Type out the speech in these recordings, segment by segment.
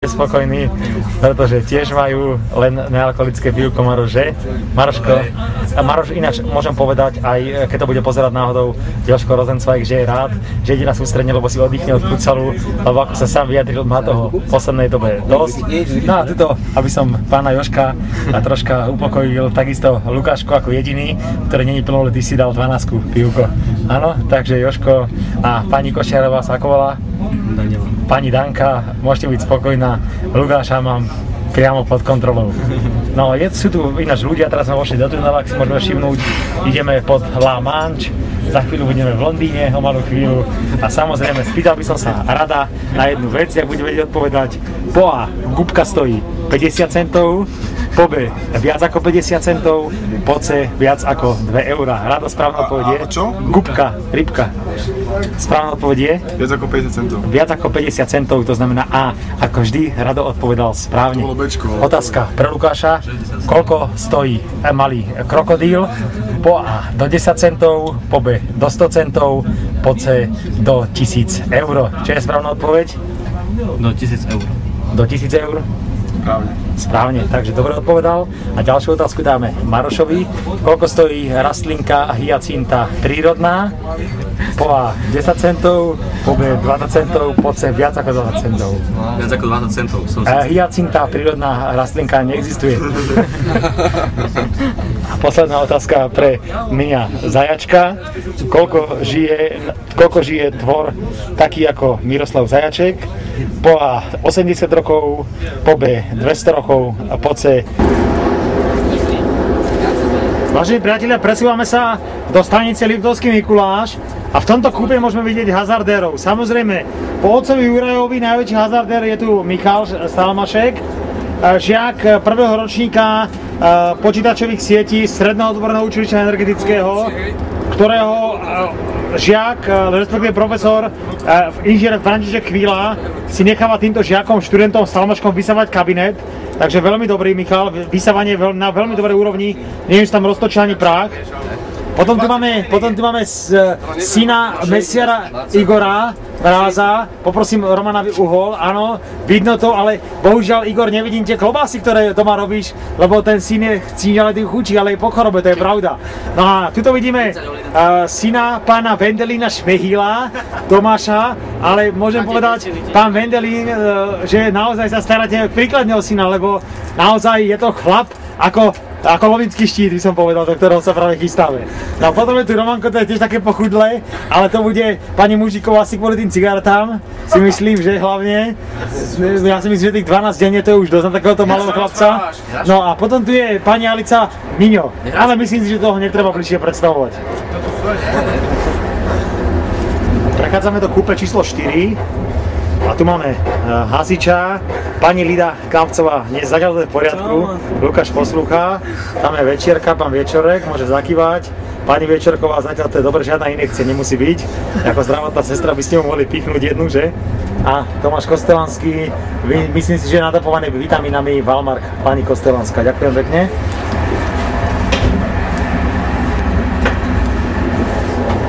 spokojní, pretože tiež majú len nealkoholické pivko Maroš, že? Maroško. A Maroš, ináč môžem povedať, aj keď to bude pozerať náhodou Jožko Rozencvajk, že je rád, že ide na sústredenie, lebo si oddychne od futsalu, lebo ako sa sám vyjadril, má toho v poslednej dobe dosť. No a tuto, aby som pána Jožka troška upokojil, takisto Lukáško ako jediný, ktorý není plnoletý, si dal 12 pivko. Áno, takže Jožko a pani Košiarová sa ako volá? Pani Danka, môžete byť spokojná, Lukáša mám priamo pod kontrolou. No, sú tu ináč ľudia, teraz sme vošli do tunela, ak si môžeme všimnúť, ideme pod La Manche, za chvíľu budeme v Londýne, o malú chvíľu a samozrejme spýtal by som sa rada na jednu vec, ak bude vedieť odpovedať. Po A, gubka stojí 50 centov, po B, viac ako 50 centov, po C, viac ako 2 eurá. Rado, správna odpoveď je? Čo? Gubka, rybka. Správna odpoveď je? Viac ako 50 centov. Viac ako 50 centov, to znamená A. Ako vždy, Rado odpovedal správne. To bolo Bčko. Otázka pre Lukáša. Koľko stojí malý krokodíl? Po A do 10 centov, po B do 100 centov, po C do 1000 eur. Čo je správna odpoveď? Do 1000 eur. Do 1000 eur? Správne. Správne, takže dobre odpovedal. A ďalšiu otázku dáme Marošovi. Koľko stojí rastlinka hyacinta prírodná? Po A 10 centov, po B 20 centov, po C viac ako 20 centov. Viac ako 20 centov. Hyacinta prírodná rastlinka neexistuje. A posledná otázka pre mňa Zajačka. Koľko žije tvor taký ako Miroslav Zajaček? Po A 80 rokov, po B 200 rokov a po C. Vážení priatelia, presúvame sa do stanice Liptovský Mikuláš a v tomto kúpe môžeme vidieť hazardérov. Samozrejme, po otcovi Jurajovi najväčší hazardér je tu Michal Stalmašek, žiak prvého ročníka počítačových sietí Stredného odborného učilišťa energetického, ktorého žiak, respektíve profesor inžinier František Chvíľa si necháva týmto žiakom, študentom Stalmaškom vysávať kabinet. Takže veľmi dobrý, Michal, vysávanie na veľmi dobrej úrovni, nie je tam roztočil ani prach. Potom tu máme syna mesiara Igora Ráza, poprosím Romana uhol, áno, vidno to, ale bohužiaľ Igor, nevidím tie klobásy, ktoré doma robíš, lebo ten syn je chcíňalý chučí, ale je po chorobe, to je pravda. No a tuto vidíme syna pána Vendelína Šmehíla, Tomáša, ale môžem povedať, pán Vendelín, že naozaj sa staráte príkladne o syna, lebo naozaj je to chlap ako lovinský štít, by som povedal, do ktorého sa práve chystáme. No a potom je tu Romanko, to je tiež také pochudlé, ale to bude pani Mužíková asi kvôli tým cigaretám, si myslím, že hlavne. Ja si myslím, že tých 12 denne to je už dosť na takéhoto malého chlapca. No a potom tu je pani Alica Miňo, ale myslím si, že toho netreba bližšie predstavovať. Prechádzame do kúpe číslo 4. A tu máme hasiča, pani Lida Kampcová, dnes zatiaľ to je v poriadku, Lukáš poslúcha, tam je večierka, pán Viečorek, môže zakývať, pani Viečorková, zatiaľ to je dobre, žiadna inekcia nemusí byť, ako zdravotná sestra by ste mu mohli pichnúť jednu, že? A Tomáš Kostelanský, myslím si, že je nadopovaný vitamínami Valmark, pani Kostelanská, ďakujem pekne.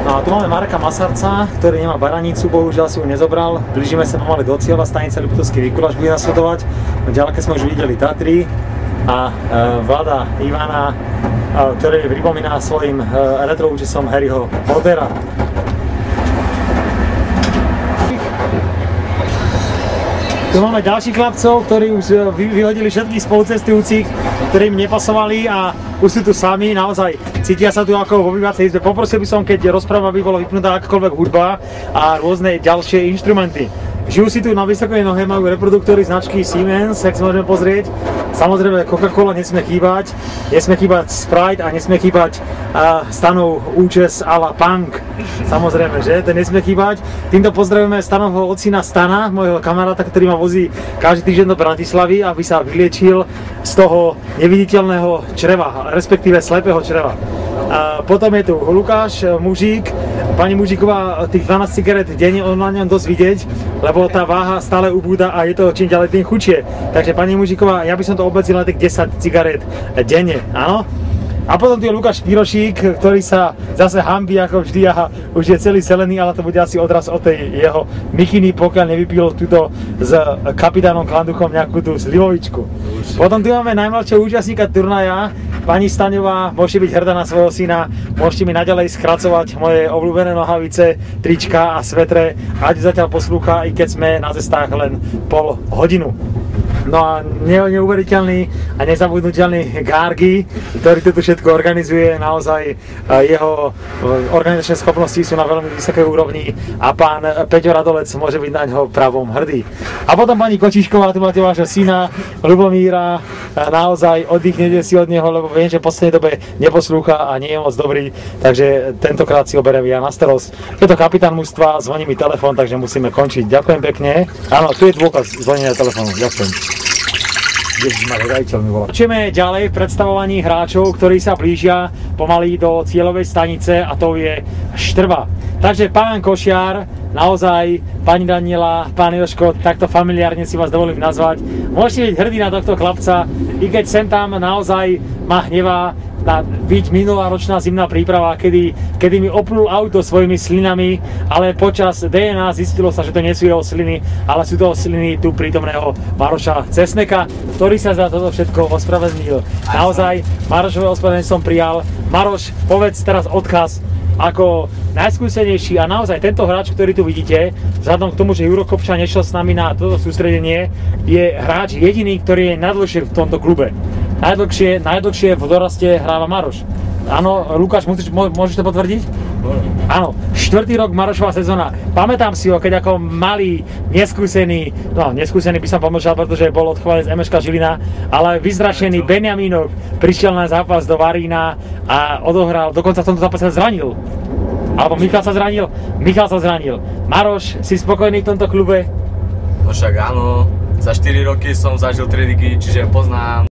No a tu máme Marka Masarca, ktorý nemá baranicu, bohužiaľ si ju nezobral. Blížime sa pomaly do cieľa, stanica Liptovský Mikuláš bude nasledovať. V ďaleke sme už videli Tatry a Vlada Ivana, ktorý pripomína svojim retro účesom Harryho Pottera. Tu máme ďalších chlapcov, ktorí už vyhodili všetkých spolucestujúcich, ktorí im nepasovali a už sú tu sami, naozaj cítia sa tu ako vo obývacej izbe. Poprosil by som, keď rozpráva by bola vypnutá akákoľvek hudba a rôzne ďalšie inštrumenty. Žijú si tu na vysokej nohe, majú reproduktory značky Siemens, jak si môžeme pozrieť. Samozrejme Coca-Cola nesmie chýbať Sprite a nesmie chýbať Stanov účes a la Punk. Samozrejme, že? Ten nesmie chýbať. Týmto pozdravujeme Stanovho ocina Stana, môjho kamaráta, ktorý ma vozí každý týždeň do Bratislavy, aby sa vyliečil z toho neviditeľného čreva, respektíve slepého čreva. Potom je tu Lukáš Mužík. Pani Mužíková, tých 12 cigaret denne, on na ňom dosť vidieť, lebo tá váha stále ubúda a je to čím ďalej tým chudšie. Takže pani Mužíková, ja by som to obmedzil na tých 10 cigaret denne, áno? A potom tu je Lukáš Pirošík, ktorý sa zase hanbí ako vždy a už je celý zelený, ale to bude asi odraz od tej jeho mikiny, pokiaľ nevypil túto s kapitánom Klanduchom nejakú tú slivovičku. Potom tu máme najmladšieho účastníka turnaja, pani Staňová, môžete byť hrdá na svojho syna, môžete mi naďalej skracovať moje obľúbené nohavice, trička a svetre, ať zatiaľ poslúcha, i keď sme na cestách len pol hodinu. No a neuveriteľný a nezabudnutelný Gargi, ktorý tu všetko organizuje, naozaj jeho organizačné schopnosti sú na veľmi vysokej úrovni a pán Peťo Radolec môže byť na ňo pravom hrdý. A potom pani Kočišková, tu máte vášho syna Ľubomíra, naozaj oddychnete si od neho, lebo viem, že v poslednej dobe neposlúcha a nie je moc dobrý, takže tentokrát si ho berem ja na starosť. Je to kapitán mužstva, zvoní mi telefón, takže musíme končiť. Ďakujem pekne. Áno, tu je dôkaz zvonenia telefónu. Ďakujem. Počujeme ďalej v predstavovaní hráčov, ktorí sa blížia pomaly do cieľovej stanice a to je Štrba. Takže pán Košiar, naozaj, pani Daniela, pán Jožko, takto familiárne si vás dovolím nazvať. Môžete byť hrdí na tohto chlapca, i keď sem tam naozaj ma hnevá byť minuloročná zimná príprava, kedy mi oplul auto svojimi slinami, ale počas DNA zistilo sa, že to nie sú jeho sliny, ale sú to sliny tu prítomného Maroša Cesneka, ktorý sa za toto všetko ospravedlnil. Naozaj, Marošové ospravedlnenie som prijal. Maroš, povedz teraz odkaz ako najskúsenejší a naozaj tento hráč, ktorý tu vidíte, vzhľadom k tomu, že Juro Kopča nešiel s nami na toto sústredenie, je hráč jediný, ktorý je najdlhšie v tomto klube. Najdlhšie v doraste hráva Maroš. Áno, Lukáš, môžeš to potvrdiť? Áno, 4. rok Marošová sezóna. Pamätám si ho, keď ako malý, neskúsený by som pomlčal, pretože bol odchovaný z MŠK Žilina, ale vyzrašený Benjamínok prišiel na zápas do Varína a odohral, dokonca v tomto zápase sa zranil. Alebo Michal sa zranil? Michal sa zranil. Maroš, si spokojný v tomto klube? No však áno, za 4 roky som zažil 3 ligy, čiže poznám